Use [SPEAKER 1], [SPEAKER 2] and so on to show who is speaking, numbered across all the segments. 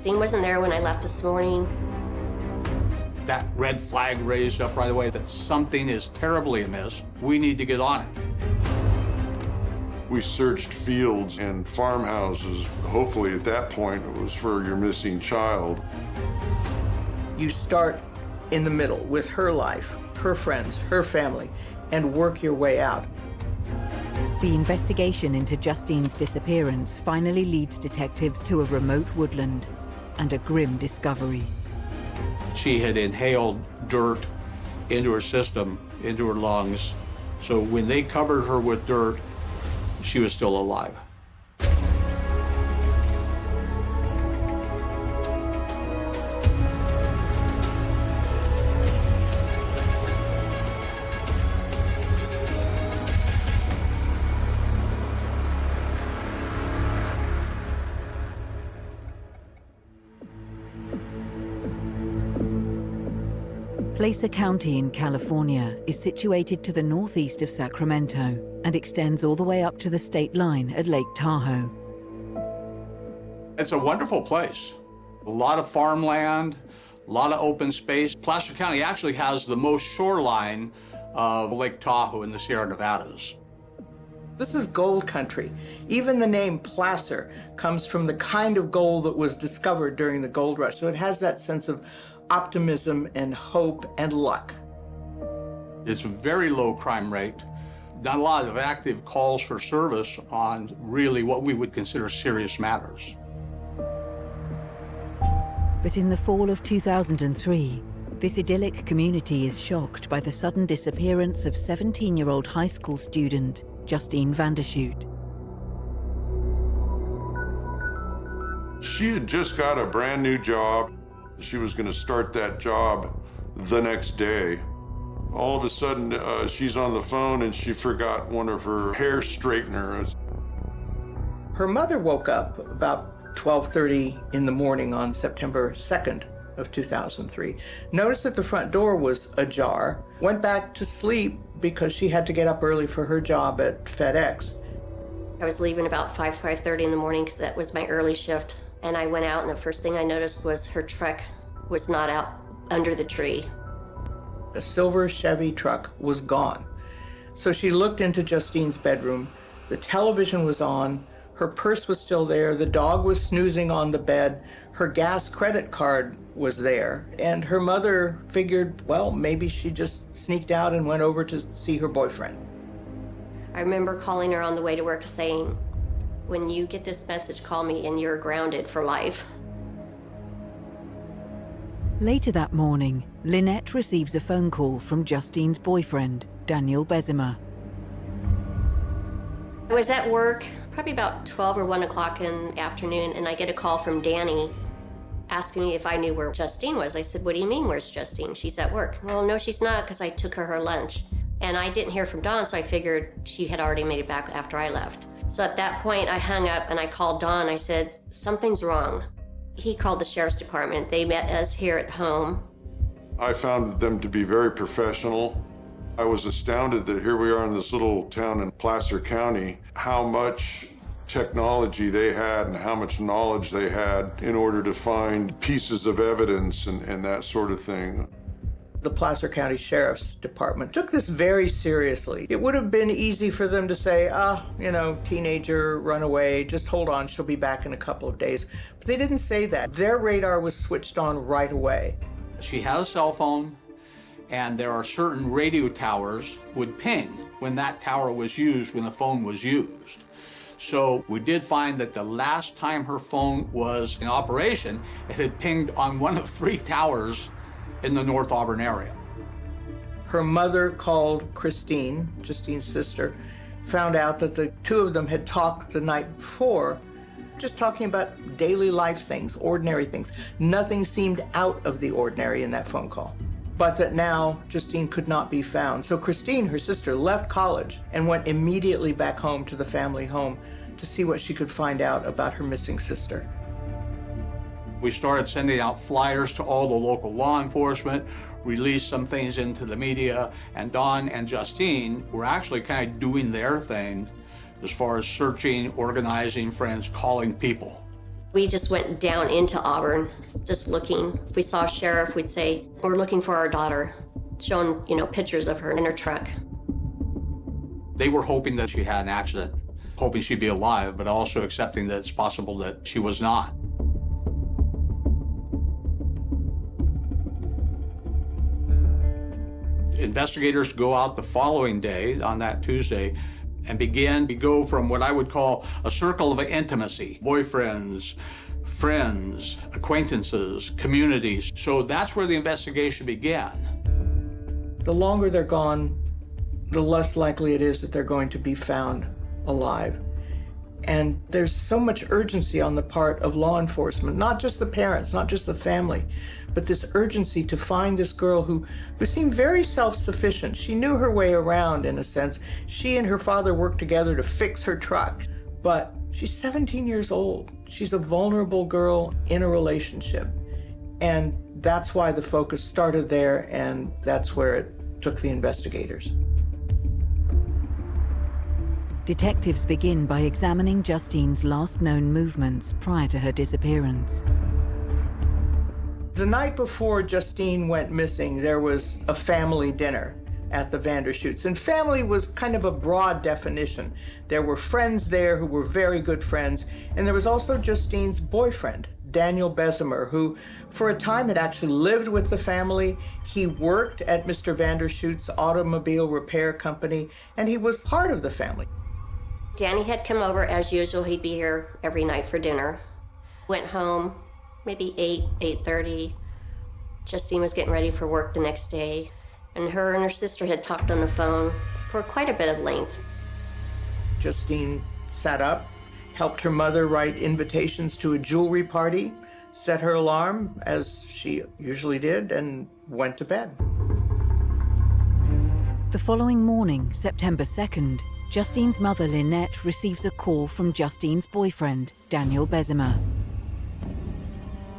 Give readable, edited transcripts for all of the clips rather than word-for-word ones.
[SPEAKER 1] Dean wasn't there when I left this morning.
[SPEAKER 2] That red flag raised up right away that something is terribly amiss. We need to get on it.
[SPEAKER 3] We searched fields and farmhouses. Hopefully at that point it was for your missing child.
[SPEAKER 4] You start in the middle with her life, her friends, her family, and work your way out.
[SPEAKER 5] The investigation into Justine's disappearance finally leads detectives to a remote woodland and a grim discovery.
[SPEAKER 2] She had inhaled dirt into her system, into her lungs. So when they covered her with dirt, she was still alive.
[SPEAKER 5] Placer County in California is situated to the northeast of Sacramento and extends all the way up to the state line at Lake Tahoe.
[SPEAKER 2] It's a wonderful place. A lot of farmland, a lot of open space. Placer County actually has the most shoreline of Lake Tahoe in the Sierra Nevadas.
[SPEAKER 4] This is gold country. Even the name Placer comes from the kind of gold that was discovered during the gold rush. So it has that sense of optimism and hope and luck.
[SPEAKER 2] It's a very low crime rate. Not a lot of active calls for service on really what we would consider serious matters.
[SPEAKER 5] But in the fall of 2003, this idyllic community is shocked by the sudden disappearance of 17-year-old high school student Justine Vandershoot.
[SPEAKER 3] She had just got a brand new job. She was going to start that job the next day. All of a sudden, she's on the phone and she forgot one of her hair straighteners.
[SPEAKER 4] Her mother woke up about 12:30 in the morning on September 2nd of 2003, noticed that the front door was ajar, went back to sleep because she had to get up early for her job at FedEx.
[SPEAKER 1] I was leaving about 5:30 in the morning because that was my early shift. And I went out and the first thing I noticed was her truck was not out under the tree.
[SPEAKER 4] A silver Chevy truck was gone. So she looked into Justine's bedroom. The television was on. Her purse was still there. The dog was snoozing on the bed. Her gas credit card was there. And her mother figured, well, maybe she just sneaked out and went over to see her boyfriend.
[SPEAKER 1] I remember calling her on the way to work saying, when you get this message, call me and you're grounded for life.
[SPEAKER 5] Later that morning, Lynette receives a phone call from Justine's boyfriend, Daniel Bezimer.
[SPEAKER 1] I was at work, probably about 12 or 1 o'clock in the afternoon, and I get a call from Danny asking me if I knew where Justine was. I said, what do you mean, where's Justine? She's at work. Well, no, she's not, because I took her lunch. And I didn't hear from Dawn, so I figured she had already made it back after I left. So at that point, I hung up and I called Don. I said, something's wrong. He called the sheriff's department. They met us here at home.
[SPEAKER 3] I found them to be very professional. I was astounded that here we are in this little town in Placer County, how much technology they had and how much knowledge they had in order to find pieces of evidence and that sort of thing.
[SPEAKER 4] The Placer County Sheriff's Department took this very seriously. It would have been easy for them to say, teenager, run away, just hold on, she'll be back in a couple of days. But they didn't say that. Their radar was switched on right away.
[SPEAKER 2] She has a cell phone, and there are certain radio towers would ping when that tower was used, when the phone was used. So we did find that the last time her phone was in operation, it had pinged on one of 3 towers in the North Auburn area.
[SPEAKER 4] Her mother called Christine, Justine's sister, found out that the two of them had talked the night before, just talking about daily life things, ordinary things. Nothing seemed out of the ordinary in that phone call. But that now Justine could not be found. So Christine, her sister, left college and went immediately back home to the family home to see what she could find out about her missing sister.
[SPEAKER 2] We started sending out flyers to all the local law enforcement, released some things into the media, and Dawn and Justine were actually kind of doing their thing as far as searching, organizing friends, calling people.
[SPEAKER 1] We just went down into Auburn, just looking. If we saw a sheriff, we'd say, we're looking for our daughter, showing, pictures of her in her truck.
[SPEAKER 2] They were hoping that she had an accident, hoping she'd be alive, but also accepting that it's possible that she was not. Investigators go out the following day, on that Tuesday, and go from what I would call a circle of intimacy, boyfriends, friends, acquaintances, communities. So that's where the investigation began.
[SPEAKER 4] The longer they're gone, the less likely it is that they're going to be found alive. And there's so much urgency on the part of law enforcement, not just the parents, not just the family, but this urgency to find this girl who seemed very self-sufficient. She knew her way around, in a sense. She and her father worked together to fix her truck, but she's 17 years old. She's a vulnerable girl in a relationship. And that's why the focus started there, and that's where it took the investigators.
[SPEAKER 5] Detectives begin by examining Justine's last known movements prior to her disappearance.
[SPEAKER 4] The night before Justine went missing, there was a family dinner at the Vandershoots. And family was kind of a broad definition. There were friends there who were very good friends, and there was also Justine's boyfriend, Daniel Bessemer, who for a time had actually lived with the family. He worked at Mr. Vandershoot's automobile repair company, and he was part of the family.
[SPEAKER 1] Danny had come over as usual. He'd be here every night for dinner. Went home, maybe 8:30. Justine was getting ready for work the next day, and her sister had talked on the phone for quite a bit of length.
[SPEAKER 4] Justine sat up, helped her mother write invitations to a jewelry party, set her alarm, as she usually did, and went to bed.
[SPEAKER 5] The following morning, September 2nd, Justine's mother, Lynette, receives a call from Justine's boyfriend, Daniel Bessemer.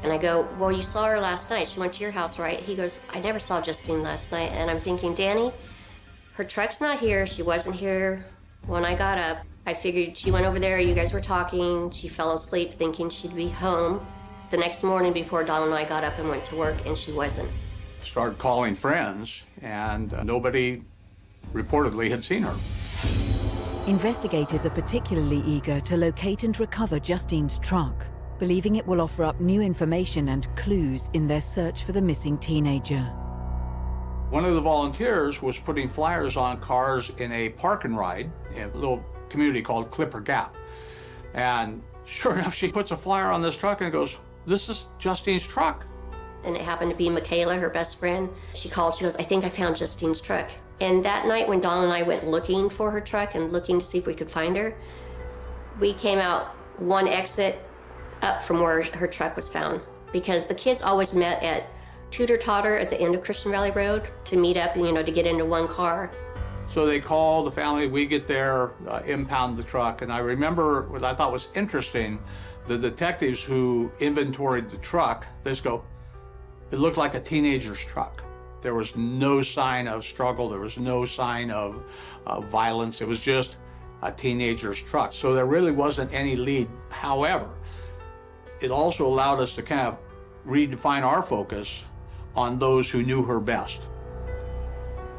[SPEAKER 1] And I go, well, you saw her last night. She went to your house, right? He goes, I never saw Justine last night. And I'm thinking, Danny, her truck's not here. She wasn't here when I got up. I figured she went over there. You guys were talking. She fell asleep thinking she'd be home the next morning before Don and I got up and went to work, and she wasn't.
[SPEAKER 2] Started calling friends, and nobody reportedly had seen her.
[SPEAKER 5] Investigators are particularly eager to locate and recover Justine's truck, believing it will offer up new information and clues in their search for the missing teenager.
[SPEAKER 2] One of the volunteers was putting flyers on cars in a park and ride in a little community called Clipper Gap. And sure enough, she puts a flyer on this truck and goes, this is Justine's truck.
[SPEAKER 1] And it happened to be Michaela, her best friend. She called, she goes, I think I found Justine's truck. And that night when Dawn and I went looking for her truck and looking to see if we could find her, we came out one exit up from where her truck was found, because the kids always met at Tutor Totter at the end of Christian Valley Road to meet up and, to get into one car.
[SPEAKER 2] So they call the family, we get there, impound the truck. And I remember what I thought was interesting, the detectives who inventoried the truck, they just go, it looked like a teenager's truck. There was no sign of struggle. There was no sign of violence. It was just a teenager's truck. So there really wasn't any lead. However, it also allowed us to kind of redefine our focus on those who knew her best.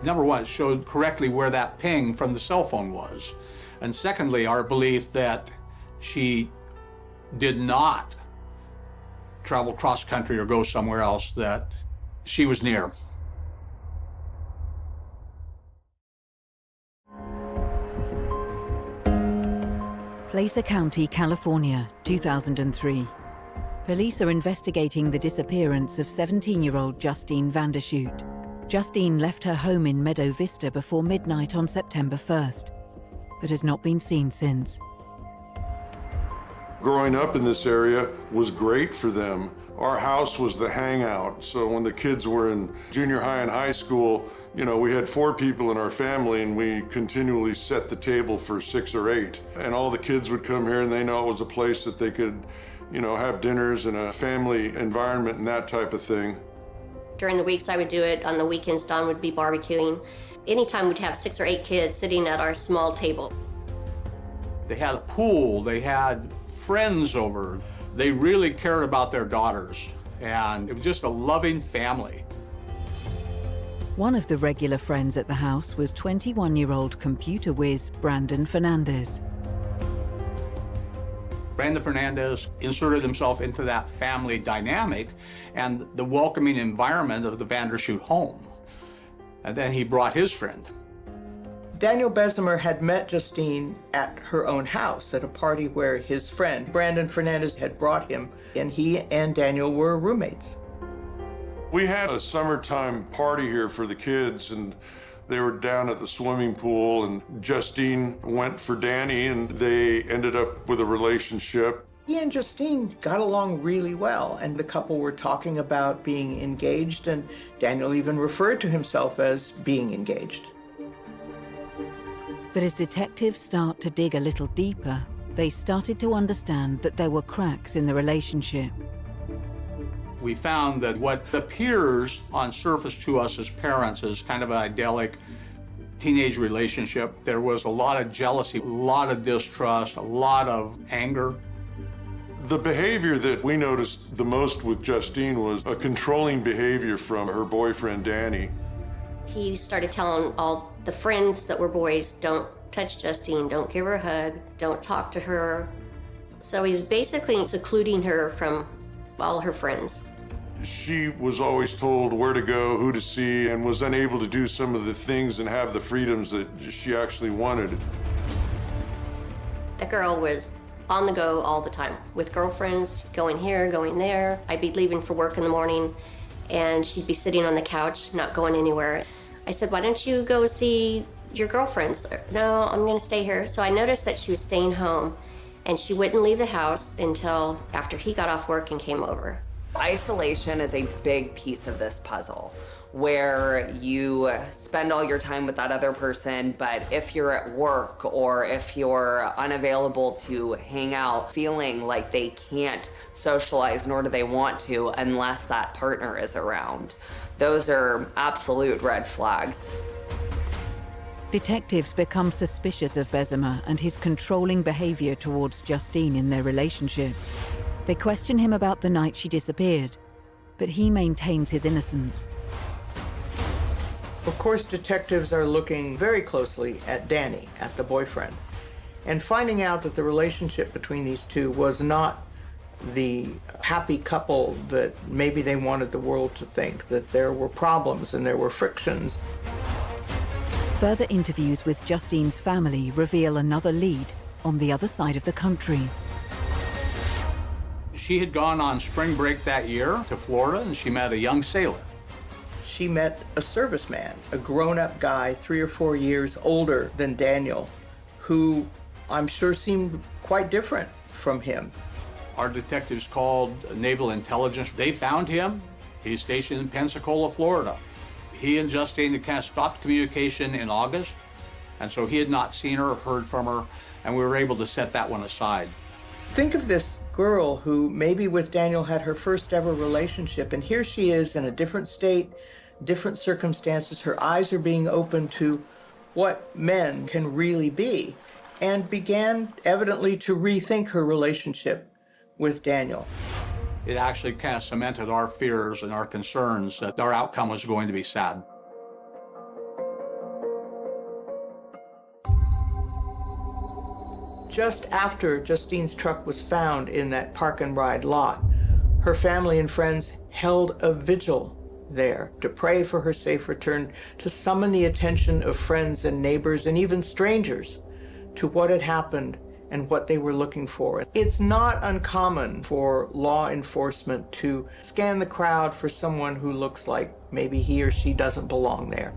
[SPEAKER 2] Number one, it showed correctly where that ping from the cell phone was. And secondly, our belief that she did not travel cross country or go somewhere else, that she was near.
[SPEAKER 5] Placer County, California, 2003. Police are investigating the disappearance of 17-year-old Justine Vandershoot. Justine left her home in Meadow Vista before midnight on September 1st, but has not been seen since.
[SPEAKER 3] Growing up in this area was great for them. Our house was the hangout, so when the kids were in junior high and high school, we had 4 people in our family, and we continually set the table for 6 or 8. And all the kids would come here, and they know it was a place that they could, have dinners in a family environment and that type of thing.
[SPEAKER 1] During the weeks, I would do it. On the weekends, Don would be barbecuing. Anytime we'd have 6 or 8 kids sitting at our small table.
[SPEAKER 2] They had a pool, they had friends over. They really cared about their daughters, and it was just a loving family.
[SPEAKER 5] One of the regular friends at the house was 21-year-old computer whiz Brandon Fernandez.
[SPEAKER 2] Brandon Fernandez inserted himself into that family dynamic and the welcoming environment of the Vandershoot home. And then he brought his friend.
[SPEAKER 4] Daniel Bessemer had met Justine at her own house at a party where his friend, Brandon Fernandez, had brought him, and he and Daniel were roommates.
[SPEAKER 3] We had a summertime party here for the kids, and they were down at the swimming pool, and Justine went for Danny, and they ended up with a relationship.
[SPEAKER 4] He and Justine got along really well, and the couple were talking about being engaged, and Daniel even referred to himself as being engaged.
[SPEAKER 5] But as detectives start to dig a little deeper, they started to understand that there were cracks in the relationship.
[SPEAKER 2] We found that what appears on surface to us as parents is kind of an idyllic teenage relationship. There was a lot of jealousy, a lot of distrust, a lot of anger.
[SPEAKER 3] The behavior that we noticed the most with Justine was a controlling behavior from her boyfriend, Danny.
[SPEAKER 1] He started telling all the friends that were boys, don't touch Justine, don't give her a hug, don't talk to her. So he's basically secluding her from all her friends.
[SPEAKER 3] She was always told where to go, who to see, and was unable to do some of the things and have the freedoms that she actually wanted.
[SPEAKER 1] The girl was on the go all the time with girlfriends, going here, going there. I'd be leaving for work in the morning and she'd be sitting on the couch, not going anywhere. I said, why don't you go see your girlfriends? No, I'm gonna stay here. So I noticed that she was staying home and she wouldn't leave the house until after he got off work and came over.
[SPEAKER 6] Isolation is a big piece of this puzzle, where you spend all your time with that other person, but if you're at work or if you're unavailable to hang out, feeling like they can't socialize nor do they want to unless that partner is around. Those are absolute red flags.
[SPEAKER 5] Detectives become suspicious of Bessemer and his controlling behavior towards Justine in their relationship. They question him about the night she disappeared, but he maintains his innocence.
[SPEAKER 4] Of course, detectives are looking very closely at Danny, at the boyfriend, and finding out that the relationship between these two was not the happy couple that maybe they wanted the world to think, that there were problems and there were frictions.
[SPEAKER 5] Further interviews with Justine's family reveal another lead on the other side of the country.
[SPEAKER 2] She had gone on spring break that year to Florida, and she met a young sailor.
[SPEAKER 4] She met a serviceman, a grown-up guy 3 or 4 years older than Daniel, who I'm sure seemed quite different from him.
[SPEAKER 2] Our detectives called Naval Intelligence. They found him. He's stationed in Pensacola, Florida. He and Justine had kind of stopped communication in August, and so he had not seen her or heard from her, and we were able to set that one aside.
[SPEAKER 4] Think of this girl who maybe with Daniel had her first ever relationship, and here she is in a different state, different circumstances. Her eyes are being opened to what men can really be, and began evidently to rethink her relationship with Daniel.
[SPEAKER 2] It actually kind of cemented our fears and our concerns that our outcome was going to be sad.
[SPEAKER 4] Just after Justine's truck was found in that park and ride lot, her family and friends held a vigil there to pray for her safe return, to summon the attention of friends and neighbors and even strangers to what had happened and what they were looking for. It's not uncommon for law enforcement to scan the crowd for someone who looks like maybe he or she doesn't belong there.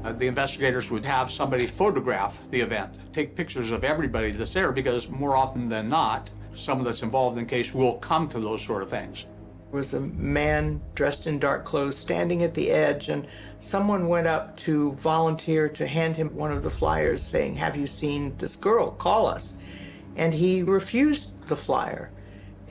[SPEAKER 2] The investigators would have somebody photograph the event, take pictures of everybody that's there, because more often than not, someone that's involved in the case will come to those sort of things.
[SPEAKER 4] There was a man dressed in dark clothes standing at the edge, and someone went up to volunteer to hand him one of the flyers saying, "Have you seen this girl? Call us." And he refused the flyer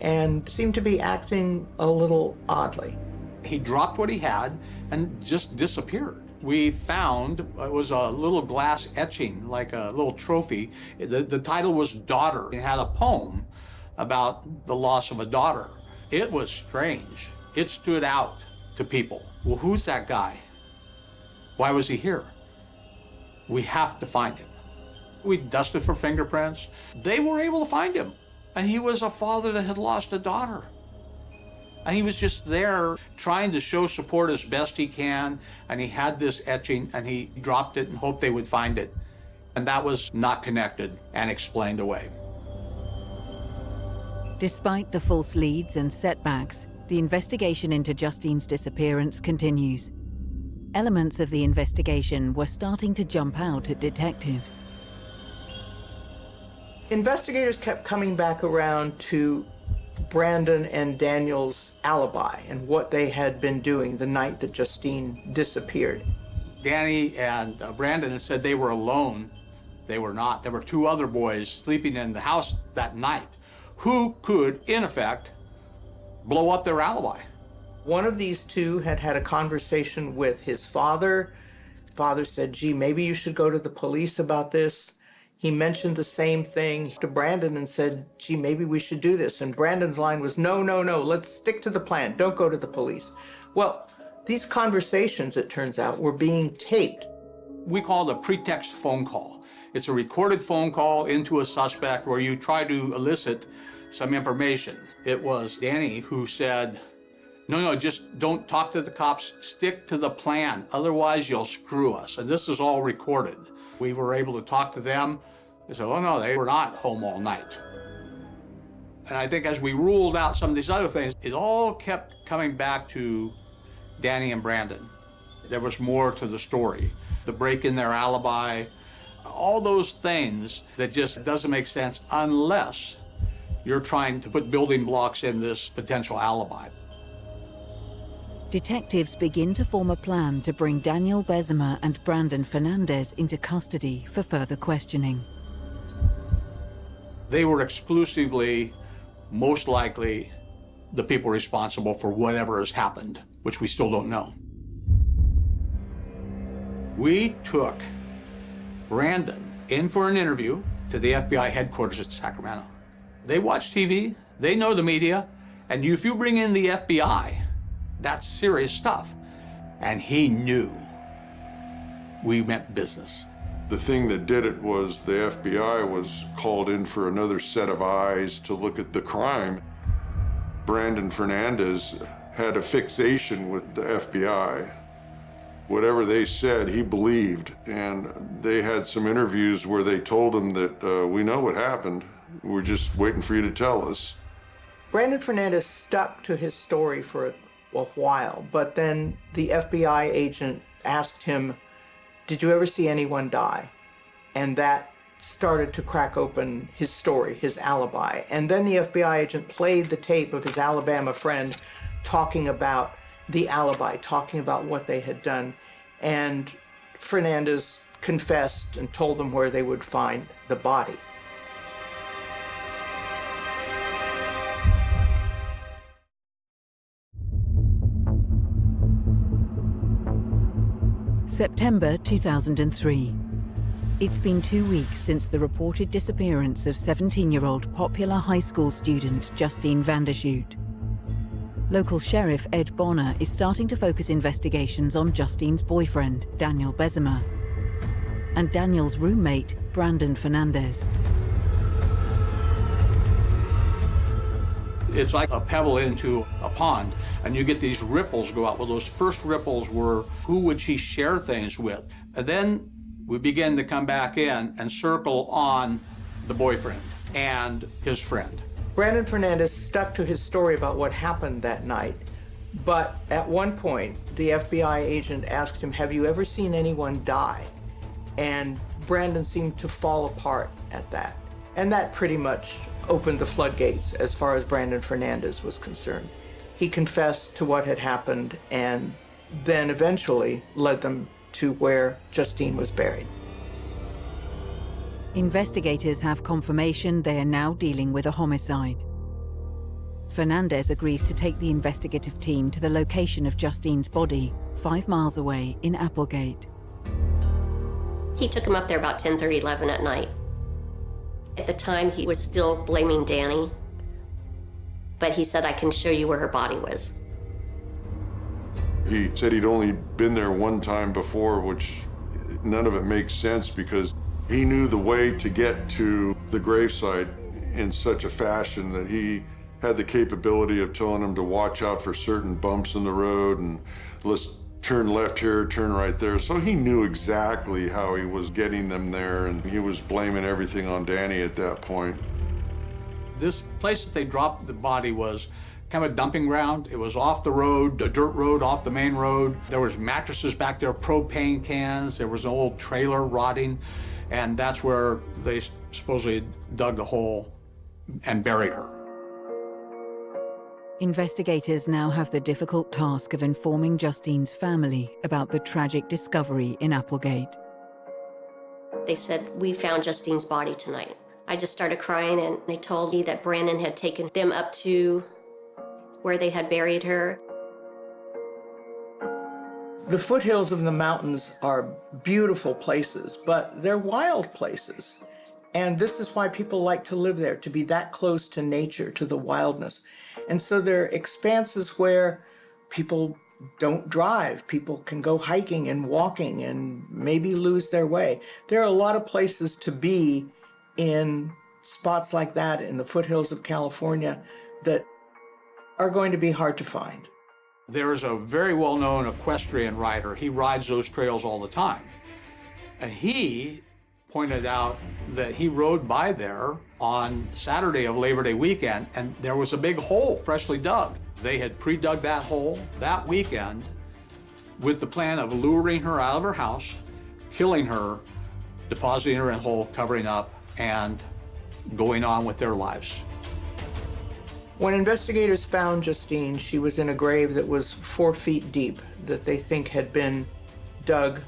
[SPEAKER 4] and seemed to be acting a little oddly.
[SPEAKER 2] He dropped what he had and just disappeared. We found, it was a little glass etching, like a little trophy. The title was Daughter. It had a poem about the loss of a daughter. It was strange. It stood out to people. Well, who's that guy? Why was he here? We have to find him. We dusted for fingerprints. They were able to find him. And he was a father that had lost a daughter. And he was just there trying to show support as best he can. And he had this etching and he dropped it and hoped they would find it. And that was not connected and explained away.
[SPEAKER 5] Despite the false leads and setbacks, the investigation into Justine's disappearance continues. Elements of the investigation were starting to jump out at detectives.
[SPEAKER 4] Investigators kept coming back around to Brandon and Daniel's alibi and what they had been doing the night that Justine disappeared.
[SPEAKER 2] Danny and Brandon had said they were alone. They were not. There were two other boys sleeping in the house that night who could, in effect, blow up their alibi.
[SPEAKER 4] One of these two had had a conversation with his father. Father said, gee, maybe you should go to the police about this. He mentioned the same thing to Brandon and said, gee, maybe we should do this. And Brandon's line was, no, no, no, let's stick to the plan. Don't go to the police. Well, these conversations, it turns out, were being taped.
[SPEAKER 2] We call it a pretext phone call. It's a recorded phone call into a suspect where you try to elicit some information. It was Danny who said, no, just don't talk to the cops, stick to the plan, otherwise you'll screw us. And this is all recorded. We were able to talk to them. They said, oh no, they were not home all night. And I think as we ruled out some of these other things, it all kept coming back to Danny and Brandon. There was more to the story. The break in their alibi, all those things that just doesn't make sense unless you're trying to put building blocks in this potential alibi.
[SPEAKER 5] Detectives begin to form a plan to bring Daniel Bessemer and Brandon Fernandez into custody for further questioning.
[SPEAKER 2] They were exclusively, most likely, the people responsible for whatever has happened, which we still don't know. We took Brandon in for an interview to the FBI headquarters at Sacramento. They watch TV, they know the media, and if you bring in the FBI, that's serious stuff. And he knew we meant business.
[SPEAKER 3] The thing that did it was the FBI was called in for another set of eyes to look at the crime. Brandon Fernandez had a fixation with the FBI. Whatever they said, he believed. And they had some interviews where they told him that we know what happened. We're just waiting for you to tell us.
[SPEAKER 4] Brandon Fernandez stuck to his story for a while, but then the FBI agent asked him, did you ever see anyone die? And that started to crack open his story, his alibi. And then the FBI agent played the tape of his Alabama friend talking about the alibi, talking about what they had done. And Fernandez confessed and told them where they would find the body.
[SPEAKER 5] September 2003. It's been 2 weeks since the reported disappearance of 17-year-old popular high school student Justine Vandershoot. Local Sheriff Ed Bonner is starting to focus investigations on Justine's boyfriend, Daniel Bessemer, and Daniel's roommate, Brandon Fernandez.
[SPEAKER 2] It's like a pebble into a pond, and you get these ripples go out. Well, those first ripples were, who would she share things with? And then we begin to come back in and circle on the boyfriend and his friend.
[SPEAKER 4] Brandon Fernandez stuck to his story about what happened that night, but at one point, the FBI agent asked him, have you ever seen anyone die? And Brandon seemed to fall apart at that. And that pretty much opened the floodgates as far as Brandon Fernandez was concerned. He confessed to what had happened and then eventually led them to where Justine was buried.
[SPEAKER 5] Investigators have confirmation they are now dealing with a homicide. Fernandez agrees to take the investigative team to the location of Justine's body, 5 miles away in Applegate.
[SPEAKER 1] He took him up there about 10:30, 11 at night. At the time, he was still blaming Danny But he said, I can show you where her body was.
[SPEAKER 3] He said he'd only been there one time before, which none of it makes sense because he knew the way to get to the gravesite in such a fashion that he had the capability of telling him to watch out for certain bumps in the road and let's turn left here, turn right there. So he knew exactly how he was getting them there, and he was blaming everything on Danny at that point.
[SPEAKER 2] This place that they dropped the body was kind of a dumping ground. It was off the road, a dirt road off the main road. There was mattresses back there, propane cans. There was an old trailer rotting, and that's where they supposedly dug the hole and buried her.
[SPEAKER 5] Investigators now have the difficult task of informing Justine's family about the tragic discovery in Applegate.
[SPEAKER 1] They said, we found Justine's body tonight. I just started crying, and they told me that Brandon had taken them up to where they had buried her.
[SPEAKER 4] The foothills of the mountains are beautiful places, but they're wild places. And this is why people like to live there, to be that close to nature, to the wildness. And so they're expanses where people don't drive. People can go hiking and walking and maybe lose their way. There are a lot of places to be in spots like that in the foothills of California that are going to be hard to find.
[SPEAKER 2] There is a very well-known equestrian rider. He rides those trails all the time. And he pointed out that he rode by there on Saturday of Labor Day weekend, and there was a big hole freshly dug. They had pre-dug that hole that weekend with the plan of luring her out of her house, killing her, depositing her in a hole, covering up, and going on with their lives.
[SPEAKER 4] When investigators found Justine, she was in a grave that was 4 feet deep, that they think had been dug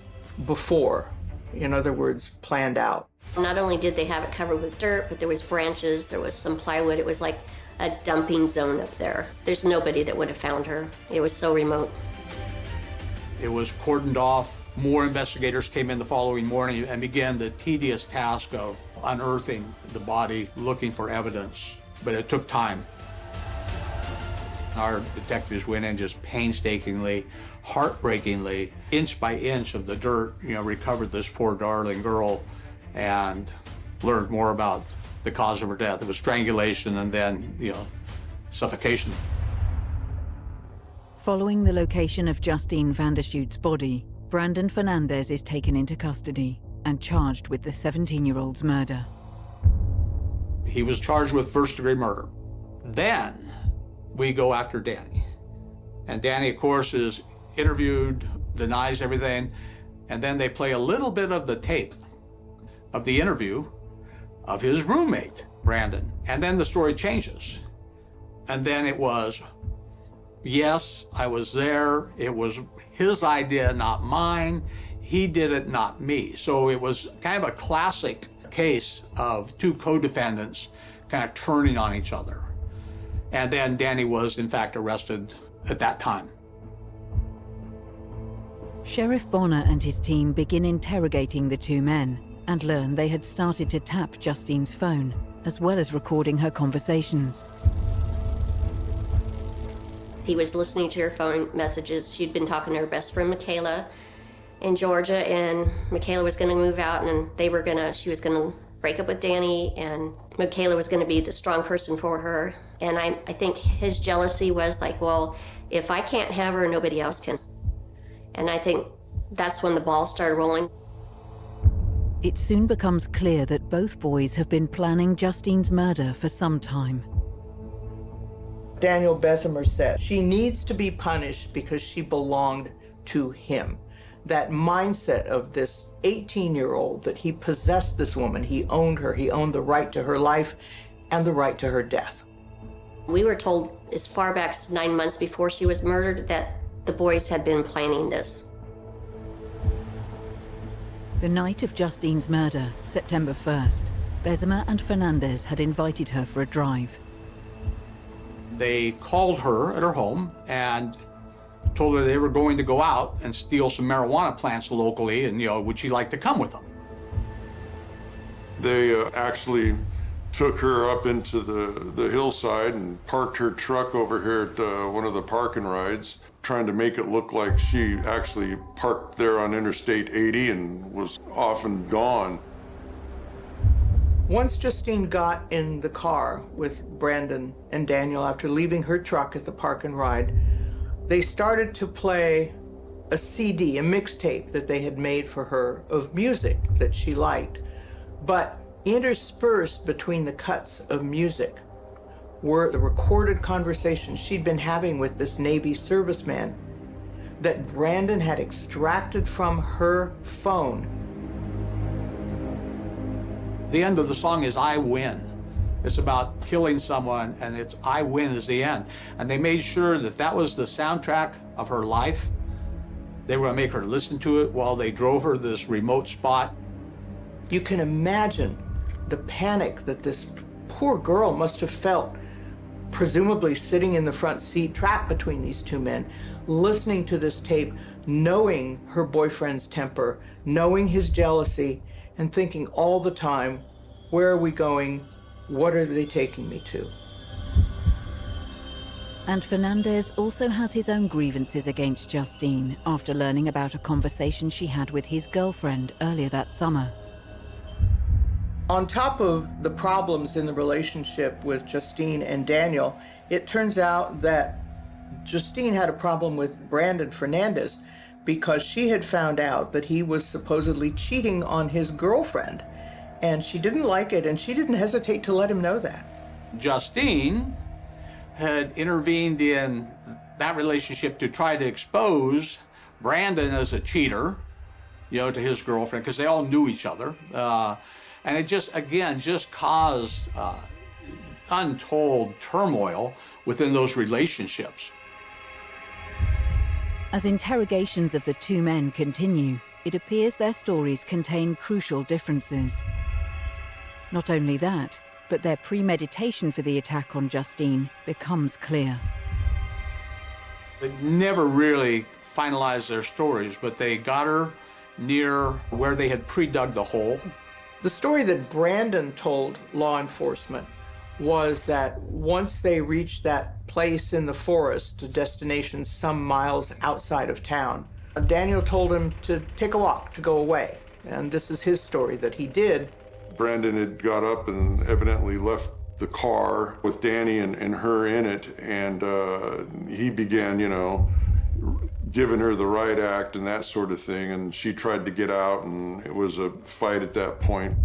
[SPEAKER 4] before. In other words, planned out.
[SPEAKER 1] Not only did they have it covered with dirt, but there was branches, there was some plywood. It was like a dumping zone up there. There's nobody that would have found her. It was so remote.
[SPEAKER 2] It was cordoned off. More investigators came in the following morning and began the tedious task of unearthing the body, looking for evidence, but it took time. Our detectives went in just painstakingly, heartbreakingly, inch by inch of the dirt, recovered this poor darling girl and learned more about the cause of her death. It was strangulation and then, suffocation.
[SPEAKER 5] Following the location of Justine Vandershoot's body, Brandon Fernandez is taken into custody and charged with the 17-year-old's murder.
[SPEAKER 2] He was charged with first-degree murder. Then we go after Danny. And Danny, of course, is interviewed, denies everything, and then they play a little bit of the tape of the interview of his roommate, Brandon. And then the story changes. And then it was, yes, I was there. It was his idea, not mine. He did it, not me. So it was kind of a classic case of two co-defendants kind of turning on each other. And then Danny was, in fact, arrested at that time.
[SPEAKER 5] Sheriff Bonner and his team begin interrogating the two men and learn they had started to tap Justine's phone, as well as recording her conversations.
[SPEAKER 1] He was listening to her phone messages. She'd been talking to her best friend, Michaela, in Georgia, and Michaela was gonna move out, and she was gonna break up with Danny, and Michaela was gonna be the strong person for her. And I think his jealousy was like, well, if I can't have her, nobody else can. And I think that's when the ball started rolling.
[SPEAKER 5] It soon becomes clear that both boys have been planning Justine's murder for some time.
[SPEAKER 4] Daniel Bessemer said she needs to be punished because she belonged to him. That mindset of this 18-year-old, that he possessed this woman, he owned her, he owned the right to her life and the right to her death.
[SPEAKER 1] We were told as far back as 9 months before she was murdered that the boys had been planning this.
[SPEAKER 5] The night of Justine's murder, September 1st, Bessemer and Fernandez had invited her for a drive.
[SPEAKER 2] They called her at her home and told her they were going to go out and steal some marijuana plants locally, and would she like to come with them?
[SPEAKER 3] They actually took her up into the hillside and parked her truck over here at one of the parking rides, trying to make it look like she actually parked there on Interstate 80 and was off and gone.
[SPEAKER 4] Once Justine got in the car with Brandon and Daniel after leaving her truck at the park and ride, they started to play a CD, a mixtape that they had made for her of music that she liked. But interspersed between the cuts of music were the recorded conversations she'd been having with this Navy serviceman that Brandon had extracted from her phone.
[SPEAKER 2] The end of the song is I Win. It's about killing someone, and it's I Win is the end. And they made sure that that was the soundtrack of her life. They were gonna make her listen to it while they drove her to this remote spot.
[SPEAKER 4] You can imagine the panic that this poor girl must have felt, presumably sitting in the front seat, trapped between these two men, listening to this tape, knowing her boyfriend's temper, knowing his jealousy, and thinking all the time, where are we going? What are they taking me to?
[SPEAKER 5] And Fernandez also has his own grievances against Justine after learning about a conversation she had with his girlfriend earlier that summer.
[SPEAKER 4] On top of the problems in the relationship with Justine and Daniel, it turns out that Justine had a problem with Brandon Fernandez because she had found out that he was supposedly cheating on his girlfriend, and she didn't like it, and she didn't hesitate to let him know that.
[SPEAKER 2] Justine had intervened in that relationship to try to expose Brandon as a cheater, you know, to his girlfriend, because they all knew each other. And it just, again, just caused untold turmoil within those relationships.
[SPEAKER 5] As interrogations of the two men continue, it appears their stories contain crucial differences. Not only that, but their premeditation for the attack on Justine becomes clear.
[SPEAKER 2] They never really finalized their stories, but they got her near where they had pre-dug the hole.
[SPEAKER 4] The story that Brandon told law enforcement was that once they reached that place in the forest, a destination some miles outside of town, Daniel told him to take a walk, to go away. And this is his story that he did.
[SPEAKER 3] Brandon had got up and evidently left the car with Danny and her in it, and he began, you know, giving her the right act and that sort of thing, and she tried to get out, and it was a fight at that point.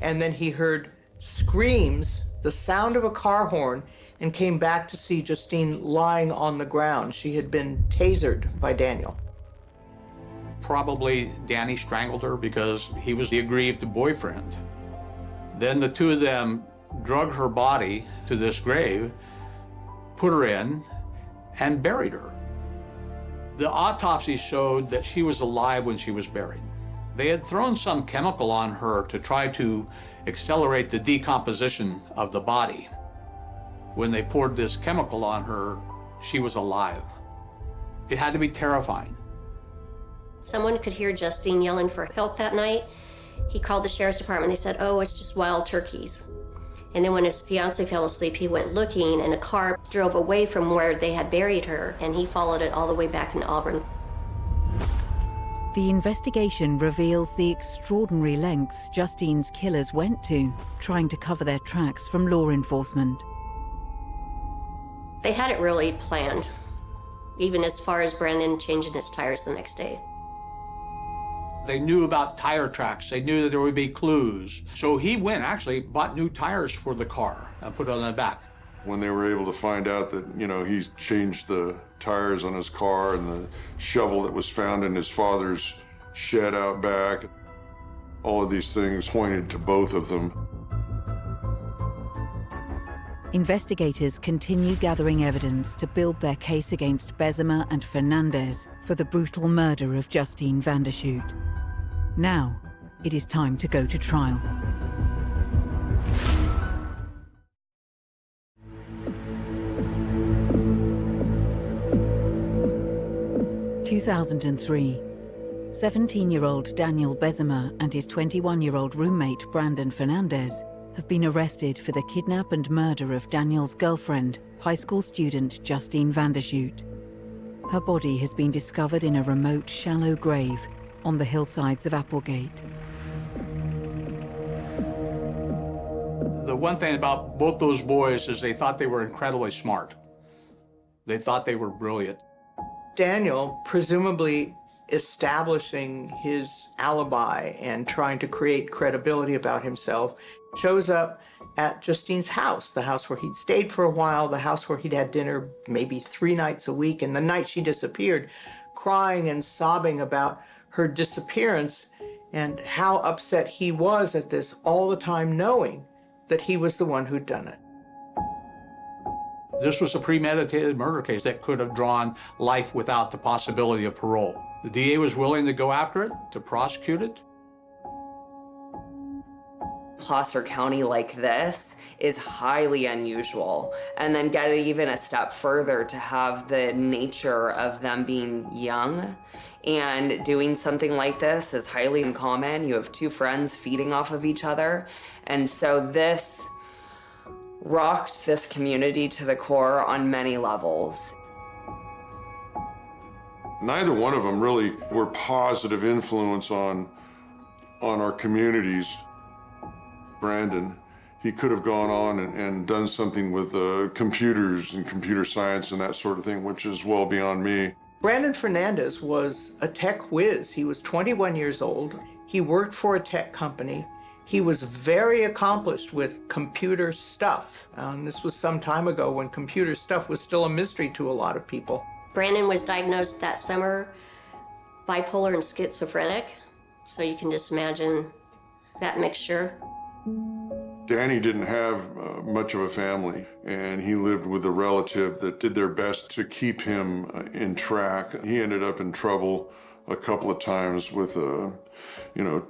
[SPEAKER 4] And then he heard screams, the sound of a car horn, and came back to see Justine lying on the ground. She had been tasered by Daniel.
[SPEAKER 2] Probably Danny strangled her because he was the aggrieved boyfriend. Then the two of them drug her body to this grave, put her in, and buried her. The autopsy showed that she was alive when she was buried. They had thrown some chemical on her to try to accelerate the decomposition of the body. When they poured this chemical on her, she was alive. It had to be terrifying.
[SPEAKER 1] Someone could hear Justine yelling for help that night. He called the sheriff's department. They said, oh, it's just wild turkeys. And then when his fiance fell asleep, he went looking, and a car drove away from where they had buried her, and he followed it all the way back in Auburn.
[SPEAKER 5] The investigation reveals the extraordinary lengths Justine's killers went to, trying to cover their tracks from law enforcement.
[SPEAKER 1] They had it really planned, even as far as Brandon changing his tires the next day.
[SPEAKER 2] They knew about tire tracks. They knew that there would be clues. So he went, actually, bought new tires for the car and put it on the back.
[SPEAKER 3] When they were able to find out that, you know, he's changed the tires on his car and the shovel that was found in his father's shed out back, all of these things pointed to both of them.
[SPEAKER 5] Investigators continue gathering evidence to build their case against Bessemer and Fernandez for the brutal murder of Justine Vandershoot. Now, it is time to go to trial. In 2003, 17-year-old Daniel Bessemer and his 21-year-old roommate Brandon Fernandez have been arrested for the kidnap and murder of Daniel's girlfriend, high school student Justine Vandershoot. Her body has been discovered in a remote, shallow grave on the hillsides of Applegate.
[SPEAKER 2] The one thing about both those boys is they thought they were incredibly smart. They thought they were brilliant.
[SPEAKER 4] Daniel, presumably establishing his alibi and trying to create credibility about himself, shows up at Justine's house, the house where he'd stayed for a while, the house where he'd had dinner maybe 3 nights a week, and the night she disappeared, crying and sobbing about her disappearance and how upset he was at this, all the time knowing that he was the one who'd done it.
[SPEAKER 2] This was a premeditated murder case that could have drawn life without the possibility of parole. The DA was willing to go after it, to prosecute it.
[SPEAKER 6] Placer County like this is highly unusual. And then get it even a step further to have the nature of them being young and doing something like this is highly uncommon. You have two friends feeding off of each other. And so this rocked this community to the core on many levels.
[SPEAKER 3] Neither one of them really were positive influence on our communities. Brandon, he could have gone on and done something with computers and computer science and that sort of thing, which is well beyond me.
[SPEAKER 4] Brandon Fernandez was a tech whiz. He was 21 years old. He worked for a tech company. He was very accomplished with computer stuff. This was some time ago when computer stuff was still a mystery to a lot of people.
[SPEAKER 1] Brandon was diagnosed that summer bipolar and schizophrenic, so you can just imagine that mixture.
[SPEAKER 3] Danny didn't have much of a family, and he lived with a relative that did their best to keep him in track. He ended up in trouble a couple of times with,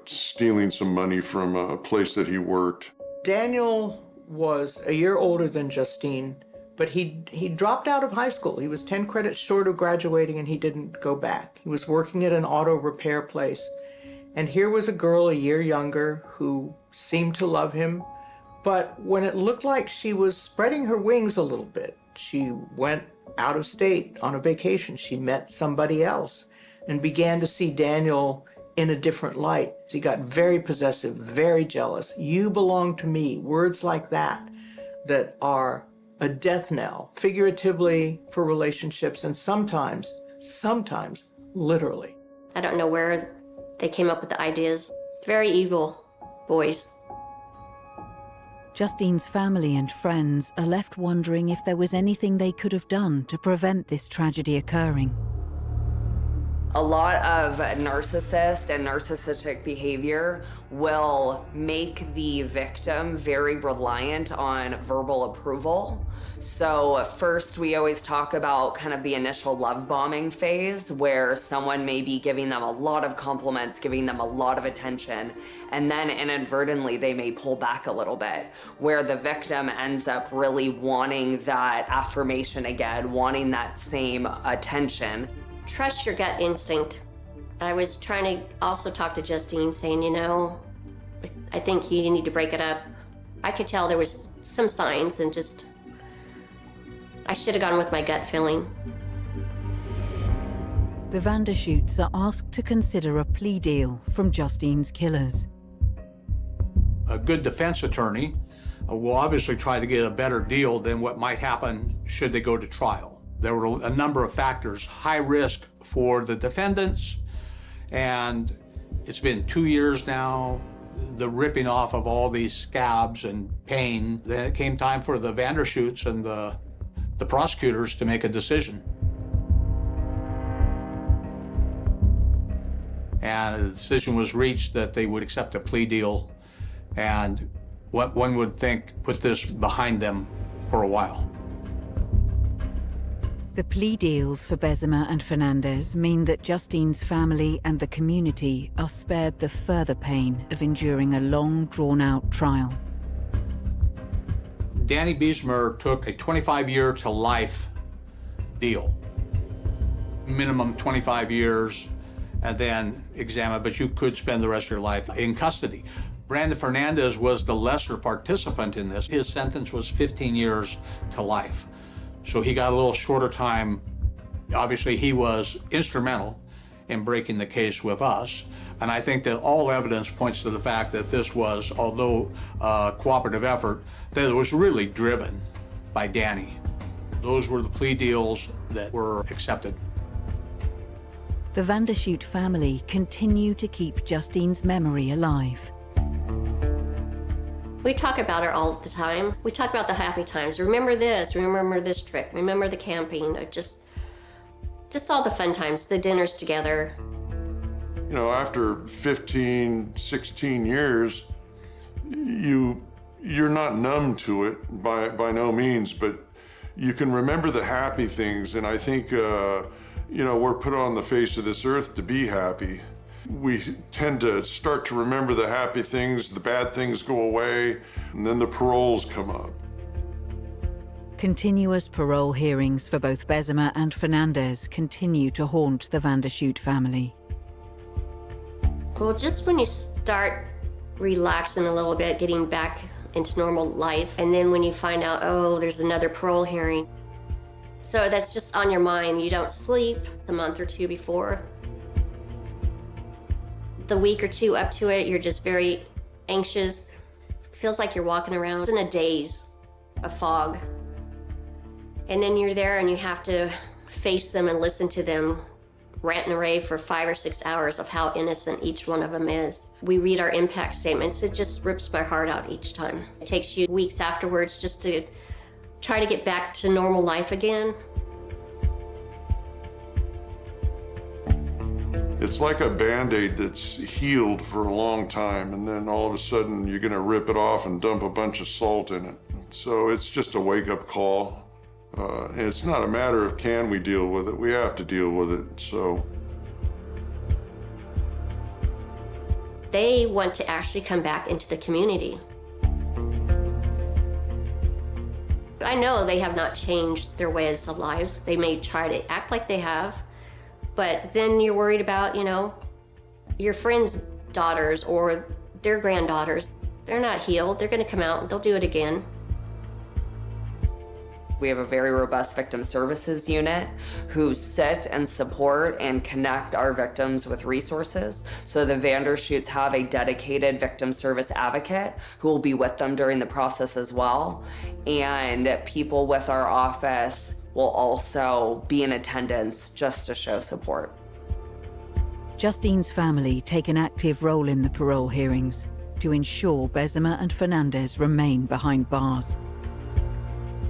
[SPEAKER 3] stealing some money from a place that he worked.
[SPEAKER 4] Daniel was a year older than Justine, but he dropped out of high school. He was 10 credits short of graduating, and he didn't go back. He was working at an auto repair place. And here was a girl a year younger who seemed to love him, but when it looked like she was spreading her wings a little bit, she went out of state on a vacation. She met somebody else and began to see Daniel in a different light. He got very possessive, very jealous. You belong to me. Words like that are a death knell, figuratively for relationships, and sometimes literally.
[SPEAKER 1] I don't know where they came up with the ideas. Very evil boys.
[SPEAKER 5] Justine's family and friends are left wondering if there was anything they could have done to prevent this tragedy occurring.
[SPEAKER 6] A lot of narcissist and narcissistic behavior will make the victim very reliant on verbal approval. So first, we always talk about kind of the initial love bombing phase where someone may be giving them a lot of compliments, giving them a lot of attention, and then inadvertently they may pull back a little bit, where the victim ends up really wanting that affirmation again, wanting that same attention.
[SPEAKER 1] Trust your gut instinct. I was trying to also talk to Justine, saying, I think you need to break it up. I could tell there was some signs, and just, I should have gone with my gut feeling.
[SPEAKER 5] The Vandershoots are asked to consider a plea deal from Justine's killers.
[SPEAKER 2] A good defense attorney will obviously try to get a better deal than what might happen should they go to trial. There were a number of factors, high risk for the defendants, and it's been 2 years now, the ripping off of all these scabs and pain. Then it came time for the Vandershoots and the prosecutors to make a decision. And a decision was reached that they would accept a plea deal, and what one would think put this behind them for a while.
[SPEAKER 5] The plea deals for Bessemer and Fernandez mean that Justine's family and the community are spared the further pain of enduring a long, drawn-out trial.
[SPEAKER 2] Danny Bessemer took a 25-year to life deal. Minimum 25 years, and then examined, but you could spend the rest of your life in custody. Brandon Fernandez was the lesser participant in this. His sentence was 15 years to life. So he got a little shorter time. Obviously, he was instrumental in breaking the case with us. And I think that all evidence points to the fact that this was, although a cooperative effort, that it was really driven by Danny. Those were the plea deals that were accepted.
[SPEAKER 5] The Vandershoot family continue to keep Justine's memory alive.
[SPEAKER 1] We talk about her all the time. We talk about the happy times. Remember this trip, remember the camping, just all the fun times, the dinners together.
[SPEAKER 3] You know, after 15, 16 years, you're not numb to it by no means, but you can remember the happy things. And I think, you know, we're put on the face of this earth to be happy. We tend to start to remember the happy things, the bad things go away, and then the paroles come up.
[SPEAKER 5] Continuous parole hearings for both Bessemer and Fernandez continue to haunt the Vandershoot family.
[SPEAKER 1] Well, just when you start relaxing a little bit, getting back into normal life, and then when you find out, oh, there's another parole hearing. So that's just on your mind. You don't sleep a month or two before. The week or two up to it, you're just very anxious. Feels like you're walking around in a daze, a fog. And then you're there and you have to face them and listen to them rant and rave for 5 or 6 hours of how innocent each one of them is. We read our impact statements. It just rips my heart out each time. It takes you weeks afterwards just to try to get back to normal life again.
[SPEAKER 3] It's like a Band-Aid that's healed for a long time, and then all of a sudden you're gonna rip it off and dump a bunch of salt in it. So it's just a wake-up call. And it's not a matter of can we deal with it, we have to deal with it, so.
[SPEAKER 1] They want to actually come back into the community. I know they have not changed their ways of lives. They may try to act like they have, but then you're worried about, you know, your friends' daughters or their granddaughters. They're not healed. They're going to come out and they'll do it again.
[SPEAKER 6] We have a very robust victim services unit who sit and support and connect our victims with resources. So the Vandershoots have a dedicated victim service advocate who will be with them during the process as well. And people with our office will also be in attendance just to show support.
[SPEAKER 5] Justine's family take an active role in the parole hearings to ensure Bessemer and Fernandez remain behind bars.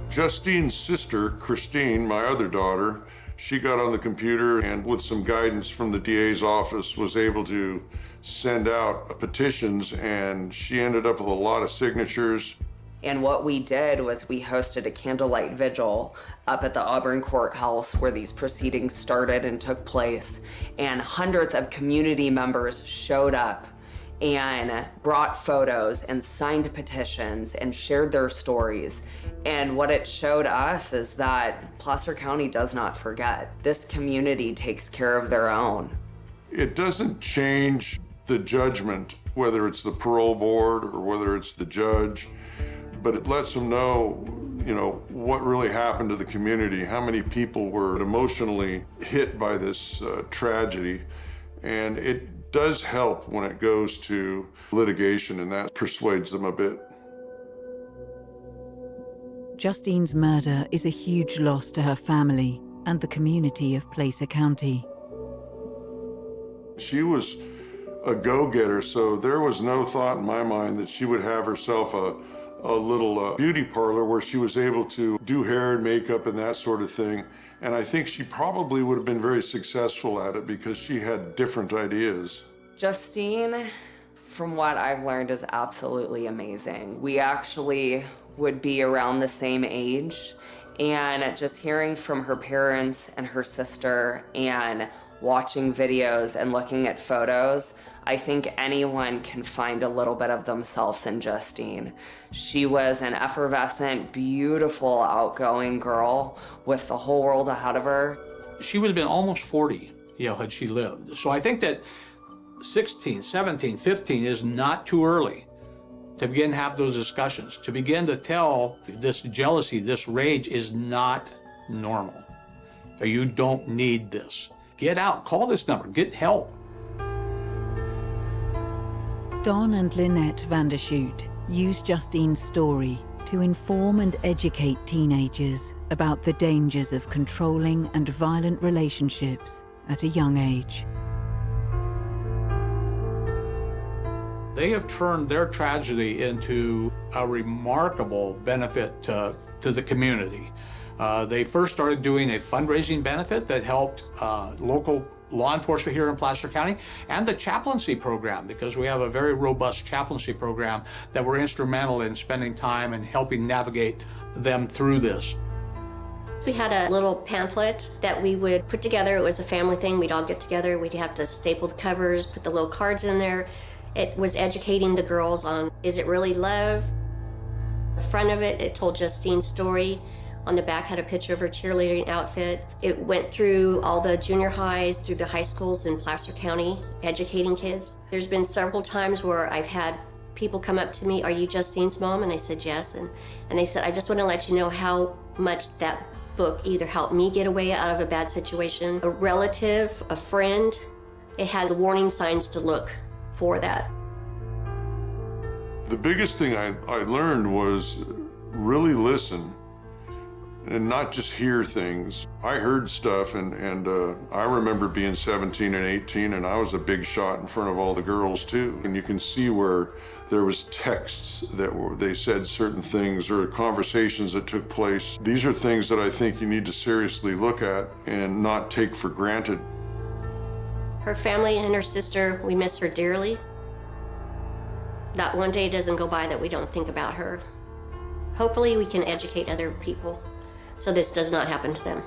[SPEAKER 3] Justine's sister, Christine, my other daughter, she got on the computer and with some guidance from the DA's office was able to send out petitions, and she ended up with a lot of signatures.
[SPEAKER 6] And what we did was we hosted a candlelight vigil up at the Auburn courthouse where these proceedings started and took place. And hundreds of community members showed up and brought photos and signed petitions and shared their stories. And what it showed us is that Placer County does not forget. This community takes care of their own.
[SPEAKER 3] It doesn't change the judgment, whether it's the parole board or whether it's the judge, but it lets them know, you know, what really happened to the community, how many people were emotionally hit by this tragedy. And it does help when it goes to litigation, and that persuades them a bit.
[SPEAKER 5] Justine's murder is a huge loss to her family and the community of Placer County.
[SPEAKER 3] She was a go-getter, so there was no thought in my mind that she would have herself a little beauty parlor where she was able to do hair and makeup and that sort of thing. And I think she probably would have been very successful at it because she had different ideas.
[SPEAKER 6] Justine, from what I've learned, is absolutely amazing. We actually would be around the same age, and just hearing from her parents and her sister and watching videos and looking at photos, I think anyone can find a little bit of themselves in Justine. She was an effervescent, beautiful, outgoing girl with the whole world ahead of her.
[SPEAKER 2] She would have been almost 40, you know, had she lived. So I think that 16, 17, 15 is not too early to begin to have those discussions, to begin to tell this jealousy, this rage is not normal. You don't need this. Get out, call this number, get help.
[SPEAKER 5] Don and Lynette Vandershoot use Justine's story to inform and educate teenagers about the dangers of controlling and violent relationships at a young age.
[SPEAKER 2] They have turned their tragedy into a remarkable benefit to the community. They first started doing a fundraising benefit that helped local law enforcement here in Placer County, and the chaplaincy program, because we have a very robust chaplaincy program that were instrumental in spending time and helping navigate them through this.
[SPEAKER 1] We had a little pamphlet that we would put together. It was a family thing. We'd all get together. We'd have to staple the covers, put the little cards in there. It was educating the girls on, is it really love? The front of it, it told Justine's story. On the back had a picture of her cheerleading outfit. It went through all the junior highs, through the high schools in Placer County, educating kids. There's been several times where I've had people come up to me, are you Justine's mom? And I said, yes. And they said, I just want to let you know how much that book either helped me get away out of a bad situation, a relative, a friend. It had warning signs to look for that.
[SPEAKER 3] The biggest thing I learned was really listen and not just hear things. I heard stuff and I remember being 17 and 18 and I was a big shot in front of all the girls too. And you can see where there was texts they said certain things or conversations that took place. These are things that I think you need to seriously look at and not take for granted.
[SPEAKER 1] Her family and her sister, we miss her dearly. Not one day doesn't go by that we don't think about her. Hopefully we can educate other people so this does not happen to them.